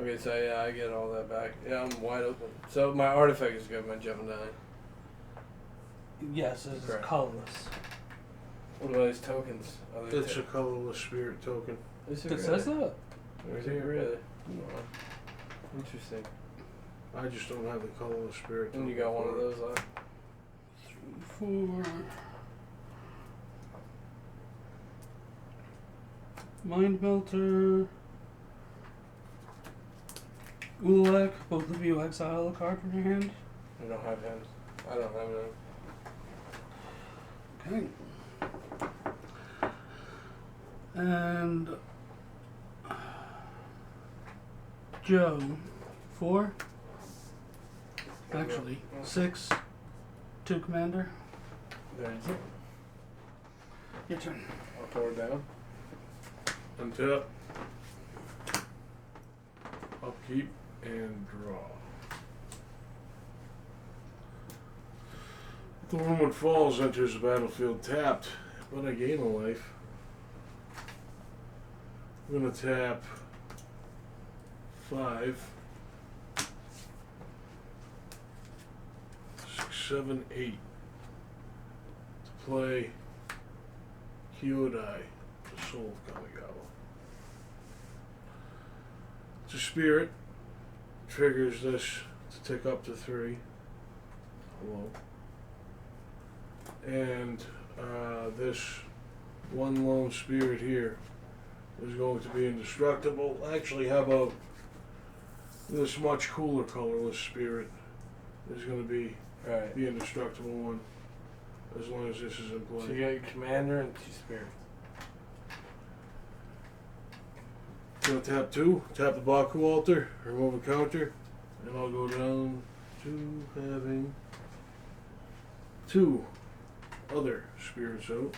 Okay, so yeah, I get all that back. Yeah, I'm wide open. So my artifact is good. My jumping down. Yes, it's Correct. colorless. What about his tokens? It's a colorless spirit token. Is It it says really? that. Is it really? Oh, interesting. I just don't have the colorless spirit token. And you got one of those left? 3, 4. Mind Melter. Ulalek, both of you exile a card from your hand. I don't have hands. I don't have none. Okay. And Joe, 4. Actually, 6. 2 commander. There you go. Your turn. I'll pour it down. Untap. Upkeep and draw. Thornwood Falls enters the battlefield tapped, but I gain a life. I'm gonna tap 5, 6, 7, 8 to play Kyodai, the Soul of Kamigawa. It's a spirit. Triggers this to tick up to 3. Hello. And this one lone spirit here is going to be indestructible. Actually, how about this much cooler colorless spirit is going to be Right. the indestructible one, as long as this is in play. So you got your commander and 2 spirits. Gonna tap 2, tap the Baku altar, remove a counter, and I'll go down to having 2 other spirits out,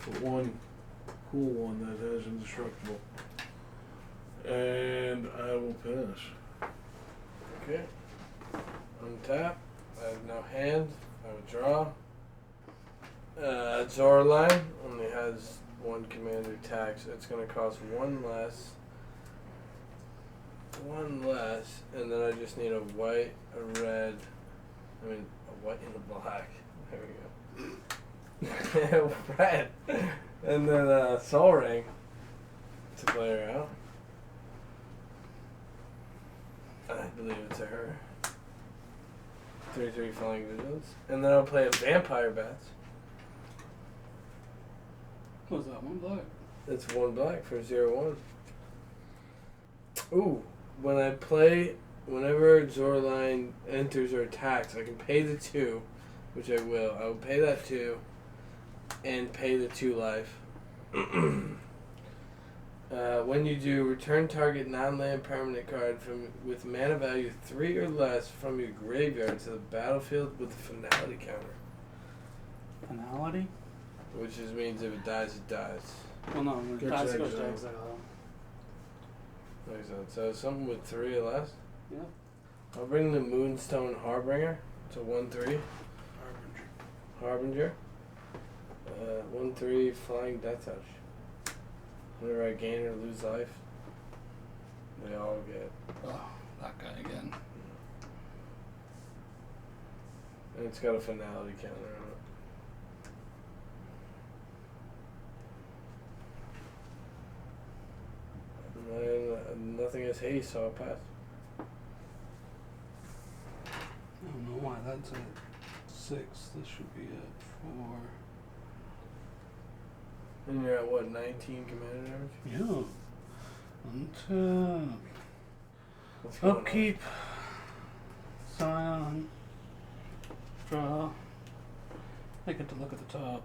but 1 cool one that has indestructible. And I will pass. Okay. Untap. I have no hand. I will draw. Zoraline only has 1 commander tax. It's going to cost 1 less. 1 less. And then I just need a white, a red. I mean, a white and a black. There we go. Red. And then Soul Ring to play her out. I believe it's a her. 3/3 Flying Vigilance. And then I'll play a Vampire Bats. What was that, 1 black? That's 1 black for 0/1. Ooh, when I play, whenever Zoraline enters or attacks, I can pay the 2, which I will. I will pay that 2 and pay the 2 life. When you do, return target non-land permanent card with mana value 3 or less from your graveyard to the battlefield with a finality counter. Finality? Which just means if it dies, it dies. Well, no, when it Gets dies, it goes to exiled. exile. Like that. So something with 3 or less. Yeah. I'll bring the Moonstone Harbinger to 1/3. Harbinger. 1/3 Flying Death Touch. Whenever I gain or lose life, they all get. Oh, that guy again. And it's got a finality counter on it. And then nothing is haste, so I'll pass. I don't know why that's at 6. This should be at 4. And you're at what, 19 commander damage? Yeah. Untap. What's going on? Upkeep. Scion. Draw. I get to look at the top.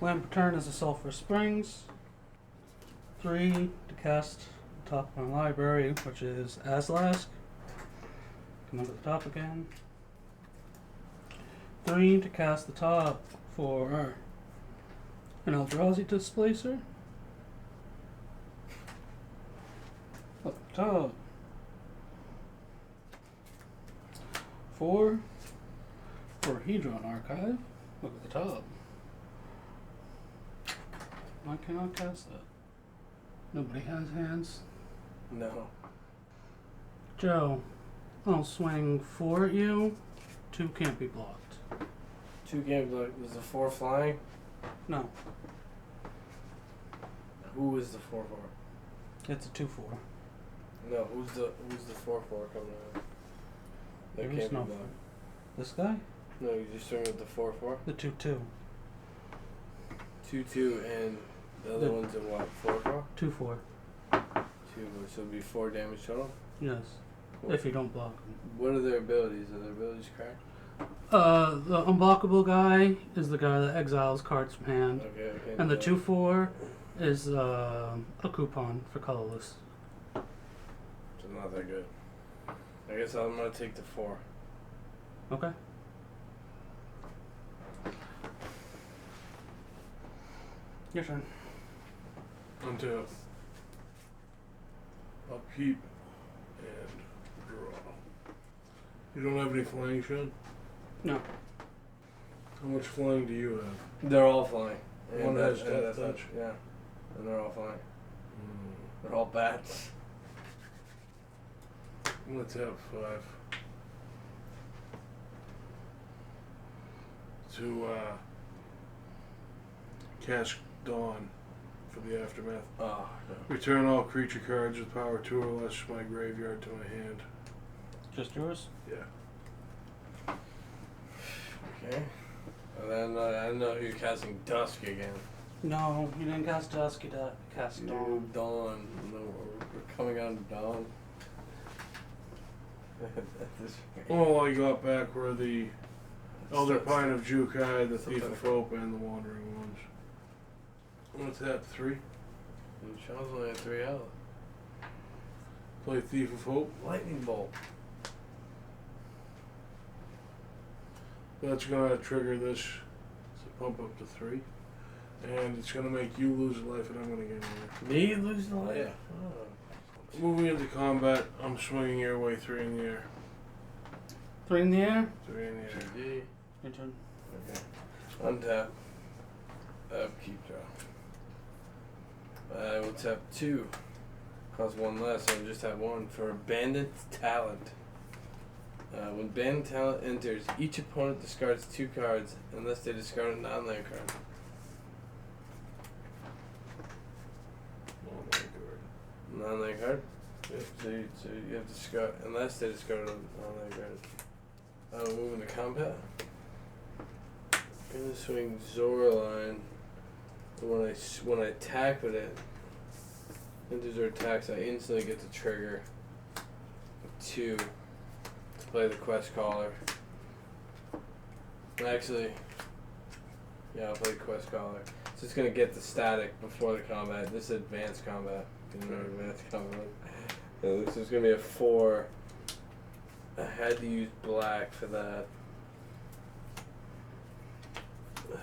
Land per turn is a Sulphur Springs. 3 to cast the top of my library, which is Aslask. Can look at the top again. 3 to cast the top for an Eldrazi Displacer. Up top. 4 for Hedron Archive. Look at the top. Why can't I cast that? Nobody has hands. No. Joe, I'll swing 4 at you. 2 can't be blocked. 2 games, like, is the 4 flying? No, Who is the 4-4? it's a 2-4. No, who's the 4-4 coming out? That There can't is be no. blocked. This guy? No, you just swing with the 4-4? The 2-2. 2-2, and the other The- one's in what? 4-4? 2-4. 2, so it'd be 4 damage total? Yes. If you don't block him. What are their abilities? Are their abilities cracked? The unblockable guy is the guy that exiles cards from hand. Okay, okay. And the 2-4 is a coupon for colorless. So not that good. I guess I'm gonna take the 4. Okay. Your turn. Untap. Upkeep and draw. You don't have any flying, Sean? No. How much flying do you have? They're all flying. One that- has and death that's it. touch. Yeah. And they're all flying. Hmm. They're all bats. I'm gonna tap 5. To cast Dawn for the aftermath. Oh, no. Return all creature cards with power 2 or less from my graveyard to my hand. Just yours? Yeah. Okay. And then I don't know you're casting Dusk again. No, you didn't cast Dusk, you cast Dawn. Dawn. No, we're coming on to Dawn. At this rate. All I got back were the Elder That's- Pine of Jukai, the something Thief of like Hope, and the Wandering Ones. I'm gonna tap 3. And Sean's only at 3 out. Play Thief of Hope. Lightning Bolt. That's gonna trigger this to pump up to 3. And it's gonna make you lose a life, and I'm gonna gain one. Me losing a life? Yeah. Oh. Moving into combat, I'm swinging your way 3 in the air. 3 in the air. 3 in the air. GG. Your turn. Okay. Untap. Upkeep draw. I will tap 2. Cost 1 less, so I just have 1 for Bandit Talent. When Bandit Talent enters, each opponent discards 2 cards unless they discard a non-land card. Oh my god. Non-land card? Yep. So you have to discard, unless they discard a non-land card. Moving to combat. I'm gonna swing Zoraline. When I attack with it, enters or attacks, I instantly get to trigger 2 to play the Quest Caller. Actually, yeah, I'll play Quest Caller. So it's gonna get the static before the combat. This is advanced combat. You know, advanced combat. This is gonna be a 4. I had to use black for that.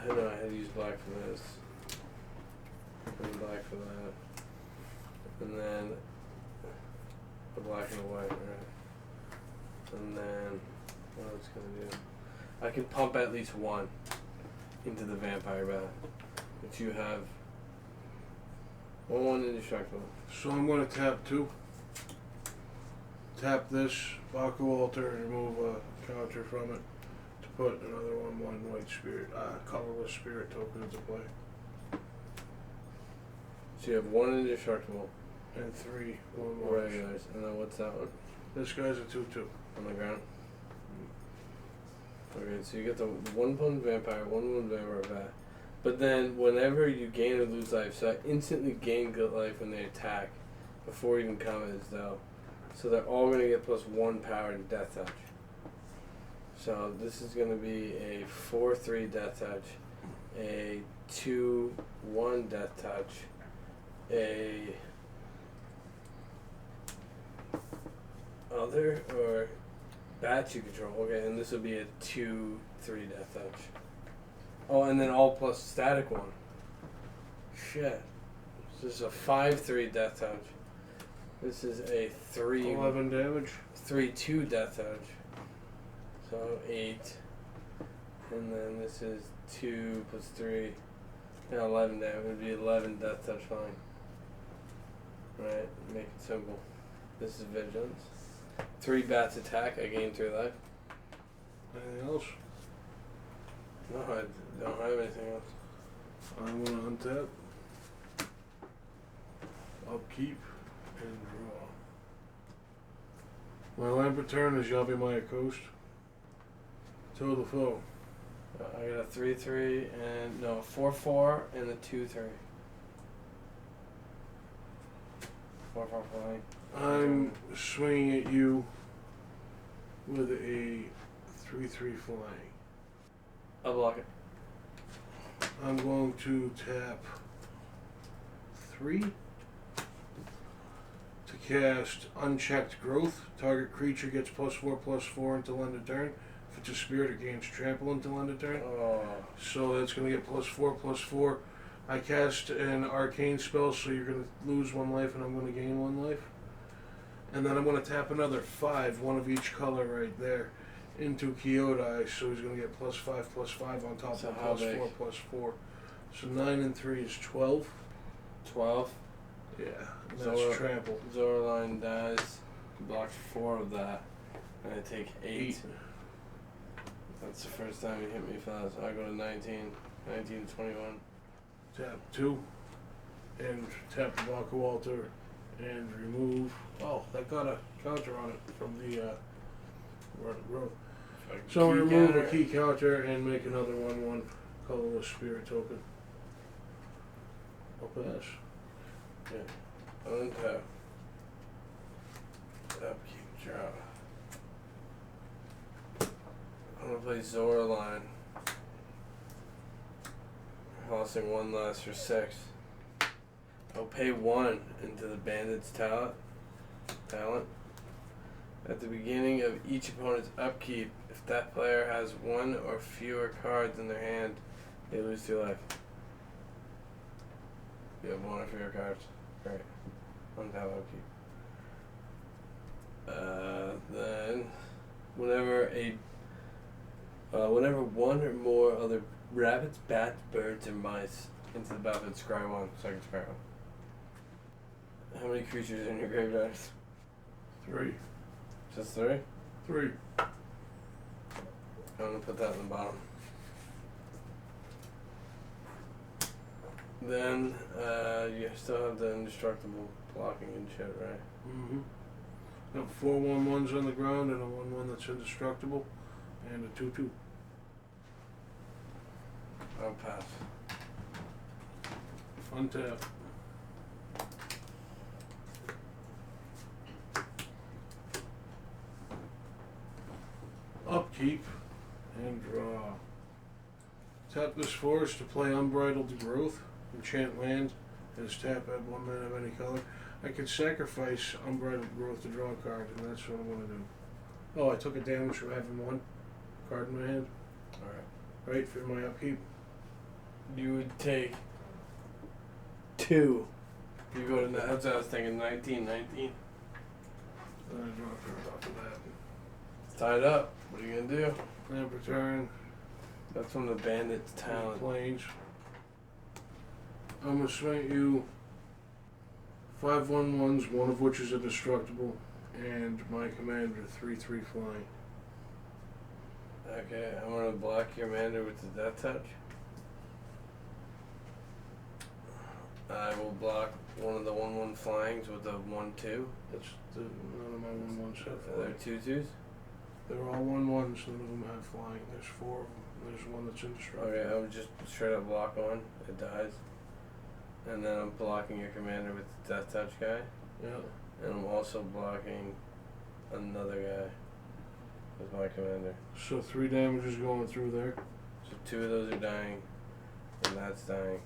I know I had to use black for this. And black for that. And then the black and the white, right? And then what else can I do? I can pump at least 1 into the vampire bat. Which you have 1 indestructible. So I'm gonna tap 2. Tap this, Baku Altar, and remove a counter from it to put another 1/1 white spirit, colorless spirit token into play. So you have 1 indestructible, And 3 1/1. regulars, and then what's that one? This guy's a 2/2. On the ground? Okay, so you get the 1/1 vampire, 1/1 vampire bat. But then whenever you gain or lose life, so I instantly gain good life when they attack before even combat as though. So they're all gonna get +1 power to death touch. So this is going to be a 4/3 death touch, a 2/1 death touch, a other or bat you control. Okay, and this will be a 2/3 death touch. Oh, and then all plus static one. Shit. This is a 5/3 death touch. This is a 11 damage. 3/2 death touch. So 8. And then this is 2 plus 3. Yeah, 11 damage. It would be 11 death touch flying. Right, make it simple. This is vigilance. 3 bats attack. I gain 3 life. Anything else? No, I don't have anything else. I'm gonna untap. Upkeep and draw. My land per turn is Yavimaya Coast. Toe the foe. I got a 3/3 and no 4/4 and a 2/3. 4/4 flying. I'm swinging at you with a 3/3 flying. I'll block it. I'm going to tap 3 to cast Unchecked Growth. Target creature gets +4/+4 until end of turn. If it's a spirit, it gains trample until end of turn. Oh. So that's going to get +4/+4. I cast an arcane spell, so you're going to lose 1 life and I'm going to gain 1 life. And then I'm going to tap another 5, one of each color right there, into Kyodai, so he's going to get +5/+5 on top So of how big? +4/+4. So 9 and 3 is 12. 12. Yeah, and that's trample. Zoraline dies. Blocks 4 of that. And I take 8. That's the first time you hit me fast. I go to 19. 19 to 21. Tap 2. And tap the Baka Walter. And remove. Oh, that got a counter on it from the growth. So remove a key counter and make another 1/1 colorless spirit token. I'll pass. Yeah. Untap. Upkeep draw. I'm gonna play Zoraline. Costing 1 less for 6. I'll pay 1 into the bandit's talent. At the beginning of each opponent's upkeep, if that player has 1 or fewer cards in their hand, they lose 2 life. You have 1 or fewer cards. Great. Untap upkeep. Then, whenever 1 or more other rabbits, bats, birds, or mice into the battlefield, scry 1, second scry 1. How many creatures in your graveyard? 3. Just 3? 3. I'm gonna put that in the bottom. Then, you still have the indestructible blocking and shit, right? Mm-hmm. Got 4 1/1s on the ground and a 1/1 that's indestructible, and a 2/2. I'll pass. Untap. Upkeep and draw. Tap this forest to play Unbridled Growth. Enchant land. As tap, add 1 mana of any color. I could sacrifice Unbridled Growth to draw a card, and that's what I'm going to do. Oh, I took a damage from having 1 card in my hand. Alright. Right, for my upkeep. You would take 2. You go to, that's what I was thinking, 19. Then I draw a card off of that. It's tied up. What are you gonna do? Land per turn. That's from the bandit's talent. Planes. I'm going to swing at you 5 1/1s, 1 of which is indestructible, and my commander 3/3 flying. Okay, I'm gonna block your commander with the death touch. I will block one of the 1/1 flyings with a 1/2. That's none of my 1/1s have They're flying. 2/2s. They're all 1/1s, none of them have flying. There's 4 of them. There's 1 that's indestructible. Okay, I would just straight up block 1. It dies. And then I'm blocking your commander with the death touch guy. Yeah. And I'm also blocking another guy. Is my commander. So 3 damages going through there. So 2 of those are dying, and that's dying,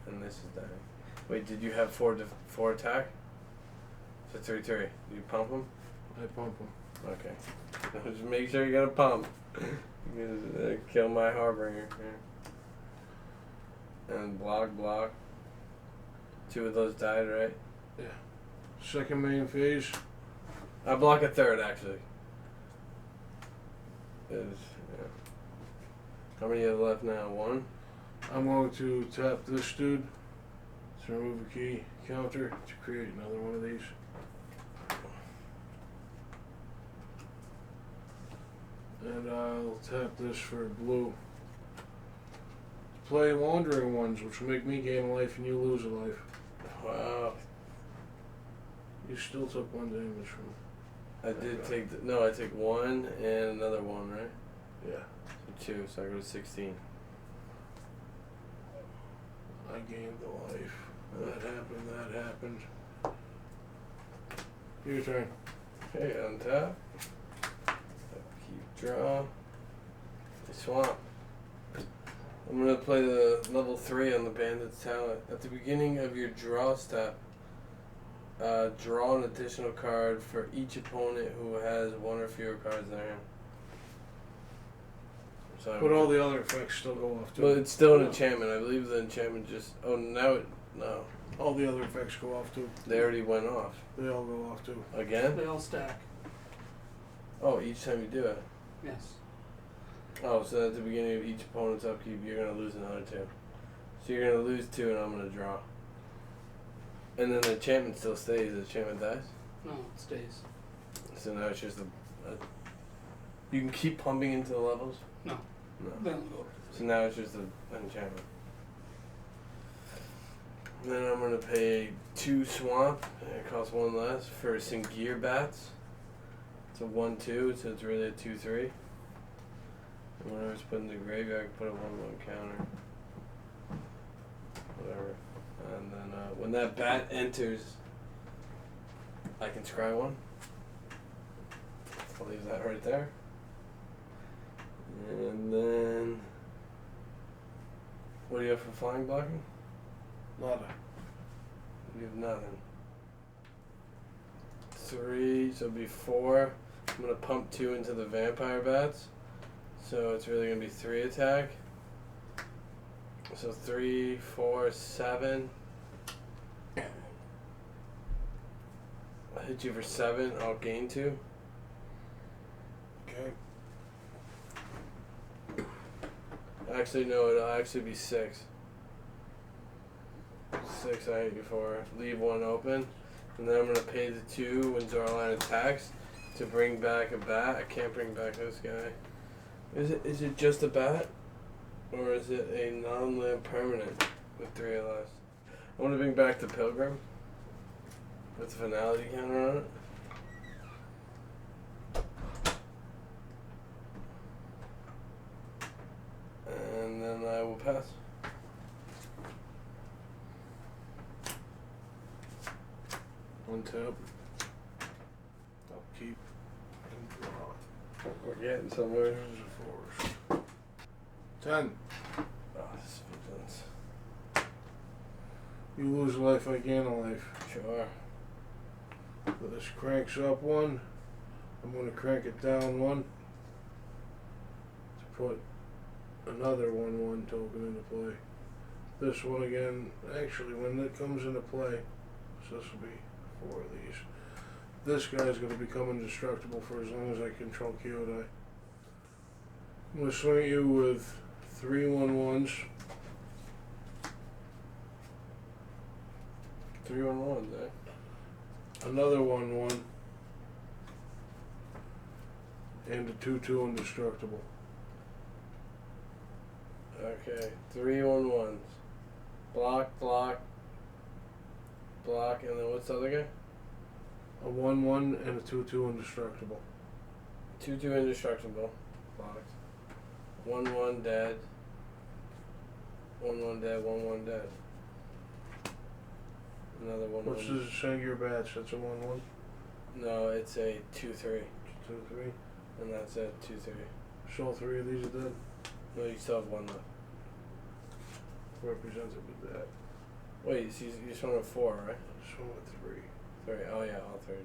and this is dying. Wait, did you have 4 attack? So 3-3. Did you pump them? I pump them. Okay. Just make sure you got a pump. Because kill my Harbinger. Yeah. And block. 2 of those died, right? Yeah. Second main phase. I block a 3rd actually. Yeah. How many you have left now? 1? I'm going to tap this dude to remove a key counter to create another one of these. And I'll tap this for blue. Play Wandering Ones, which will make me gain a life and you lose a life. Wow. You still took 1 damage from. I did take. I take 1 and another 1, right? Yeah. So 2, so I go to 16. I gained the life. That happened. Your turn. Okay, untap. Keep draw. Swamp. I'm gonna play the level 3 on the Bandit's Talent. At the beginning of your draw step, draw an additional card for each opponent who has 1 or fewer cards in their hand. So But all the other effects still go off too. Well, it's still an enchantment. I believe the enchantment just. Oh, now it. No. All the other effects go off too. They already went off. They all go off too. Again? They all stack. Oh, each time you do it. Yes. Oh, so at the beginning of each opponent's upkeep, you're going to lose another 2. So you're going to lose 2, and I'm going to draw. And then the enchantment still stays. The enchantment dies? No, it stays. So now it's just a. You can keep pumping into the levels? No. No. They don't go. So now it's just an enchantment. Then I'm going to pay 2 swamp, and it costs 1 less, for some gear bats. It's a 1-2, so it's really a 2-3. And whenever it's put in the graveyard, I can put a 1-1 counter. Whatever. And then when that bat enters, I can scry 1. I'll leave that right there. And then, what do you have for flying blocking? Nada. You have nothing. 3, so it'll be 4. I'm gonna pump 2 into the vampire bats. So it's really gonna be 3 attack. So 3, 4, 7. I'll hit you for 7, I'll gain 2. Okay. Actually, no, it'll actually be 6. 6 I hit you for. Leave 1 open. And then I'm going to pay the 2 when Zoraline attacks to bring back a bat. I can't bring back this guy. Is it just a bat? Or is it a non-land permanent with 3 or less? I want to bring back the Pilgrim with the finality counter on it. And then I will pass. Untap. Upkeep. And draw. We're getting somewhere. Turns of force. 10. Oh, this is vigilance. You lose a life, I gain a life. Sure. This cranks up 1. I'm going to crank it down 1 to put another 1/1 token into play. This one again, actually, when it comes into play, so this will be 4 of these. This guy's going to become indestructible for as long as I control Kyodai. I'm going to swing at you with 3 1/1s. 3 1/1, eh? Another 1/1. And a 2/2 indestructible. Okay, 3 1/1s. Block, block, block, and then what's the other guy? A 1/1 and a 2/2 indestructible. 2/2 indestructible. Blocked. 1/1 dead. 1/1 dead, 1/1 dead. Another 1/1. What's the Sengir Bats? That's a 1/1. No, it's a 2/3. 2/3. And that's it. 2-3. So all 3 of these are dead. No, you still have 1 left. Represented with that. Wait, so you swung a 4, right? So at 3. 3. Oh yeah, all 3.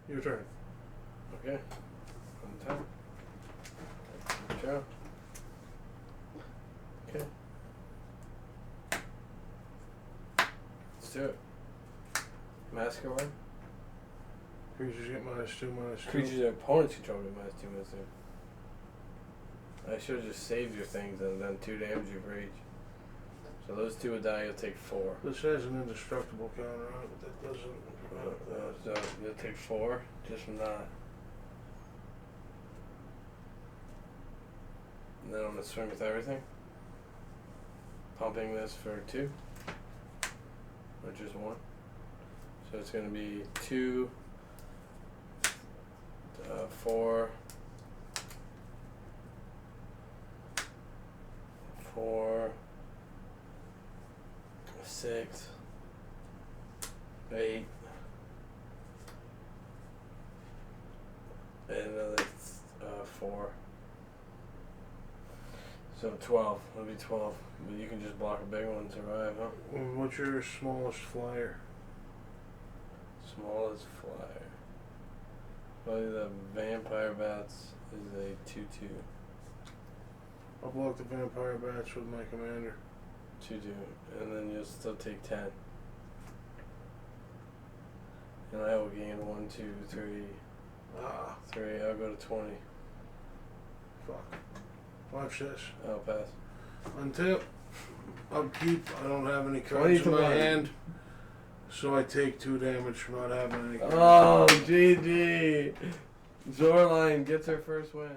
Your turn. Okay. On top. Draw. Okay. Let's do it. Masquerade. Creatures get -2/-2. Creatures and opponents control get -2/-2. I should have just saved your things and done 2 damage for each. So those 2 would die, you'll take 4. This has an indestructible counter on it, but that doesn't. So you'll take 4 just from that. And then I'm going to swing with everything. Pumping this for 2. Or just 1. So it's going to be 2, 4, 4, 6, 8, and another 4. So 12. It'll be 12. But you can just block a big one and survive, huh? What's your smallest flyer? Smallest flyer. Probably the vampire bats is a 2/2. I'll block the vampire bats with my commander. 2/2. And then you'll still take 10. And I will gain 1, 2, 3, 3. I'll go to 20. Fuck. Watch this. I'll pass. Untap. Upkeep. I don't have any 20 cards to in my 1. hand. So I take 2 damage from not having any cards. Oh, GG. Zoraline gets her first win.